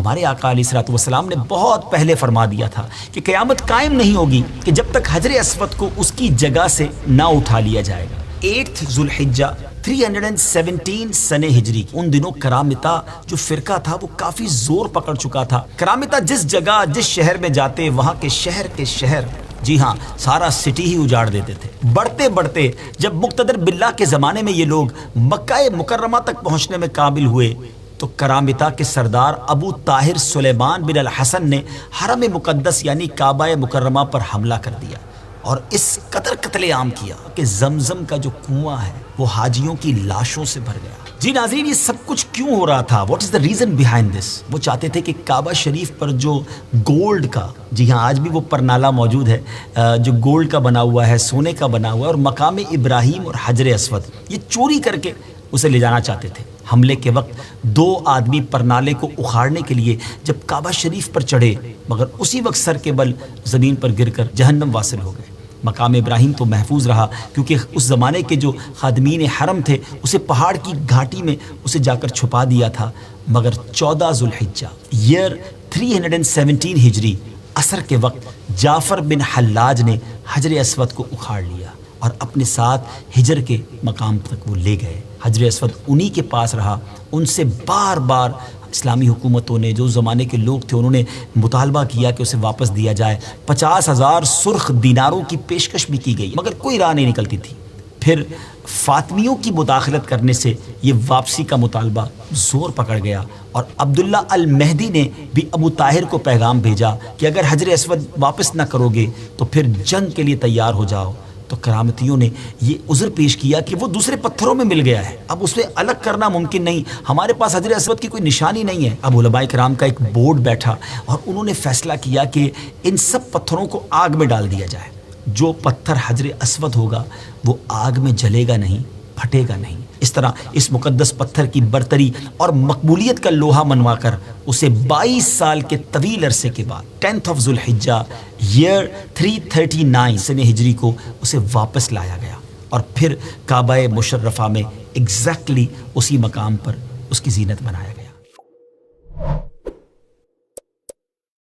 ہمارے آقا علیہ الصلوۃ والسلام نے بہت پہلے فرما دیا تھا کہ قیامت قائم نہیں ہوگی کہ جب تک حجر اسود کو اس کی جگہ سے نہ اٹھا لیا جائے گا۔ 8 ذو الحجہ 317 سنہ ہجری، ان دنوں کرامتہ جو فرقہ تھا وہ کافی زور پکڑ چکا تھا۔ کرامتہ جس جگہ جس شہر میں جاتے وہاں کے شہر جی ہاں سارا سٹی ہی اجاڑ دیتے تھے۔ بڑھتے بڑھتے جب مقتدر باللہ کے زمانے میں یہ لوگ مکہ مکرمہ تک پہنچنے میں قابل ہوئے تو کرامتہ کے سردار ابو طاہر سلیمان بن الحسن نے حرم مقدس یعنی کعبہ مکرمہ پر حملہ کر دیا اور اس قدر قتل عام کیا کہ زمزم کا جو کنواں ہے وہ حاجیوں کی لاشوں سے بھر گیا۔ جی ناظرین، یہ سب کچھ کیوں ہو رہا تھا؟ What is the reason behind this? وہ چاہتے تھے کہ کعبہ شریف پر جو گولڈ کا، جی ہاں آج بھی وہ پرنالہ موجود ہے جو گولڈ کا بنا ہوا ہے، سونے کا بنا ہوا ہے، اور مقام ابراہیم اور حجر اسود یہ چوری کر کے اسے لے جانا چاہتے تھے۔ حملے کے وقت 2 آدمی پرنالے کو اکھاڑنے کے لیے جب کعبہ شریف پر چڑھے مگر اسی وقت سر کے بل زمین پر گر کر جہنم واصل ہو گئے۔ مقام ابراہیم تو محفوظ رہا کیونکہ اس زمانے کے جو خادمین حرم تھے اسے پہاڑ کی گھاٹی میں اسے جا کر چھپا دیا تھا، مگر 14 ذو الحجہ ایئر 317 ہجری عصر کے وقت جعفر بن حلاج نے حجر اسود کو اکھاڑ لیا اور اپنے ساتھ ہجر کے مقام تک وہ لے گئے۔ حجر اسود انہی کے پاس رہا۔ ان سے بار بار اسلامی حکومتوں نے، جو زمانے کے لوگ تھے، انہوں نے مطالبہ کیا کہ اسے واپس دیا جائے۔ 50,000 سرخ دیناروں کی پیشکش بھی کی گئی مگر کوئی راہ نہیں نکلتی تھی۔ پھر فاطمیوں کی مداخلت کرنے سے یہ واپسی کا مطالبہ زور پکڑ گیا اور عبداللہ المہدی نے بھی ابو طاہر کو پیغام بھیجا کہ اگر حجر اسود واپس نہ کرو گے تو پھر جنگ کے لیے تیار ہو جاؤ۔ تو کرامتیوں نے یہ عذر پیش کیا کہ وہ دوسرے پتھروں میں مل گیا ہے، اب اسے الگ کرنا ممکن نہیں، ہمارے پاس حجر اسود کی کوئی نشانی نہیں ہے۔ اب علماء کرام کا ایک بورڈ بیٹھا اور انہوں نے فیصلہ کیا کہ ان سب پتھروں کو آگ میں ڈال دیا جائے۔ جو پتھر حجر اسود ہوگا وہ آگ میں جلے گا نہیں، پھٹے گا نہیں۔ اس طرح اس مقدس پتھر کی برتری اور مقبولیت کا لوہا منوا کر اسے 22 سال کے طویل عرصے کے بعد 10 ذو الحجہ ایئر 339 سنہ ہجری کو اسے واپس لایا گیا اور پھر کعبہ مشرفہ میں ایگزیکٹلی اسی مقام پر اس کی زینت بنایا گیا۔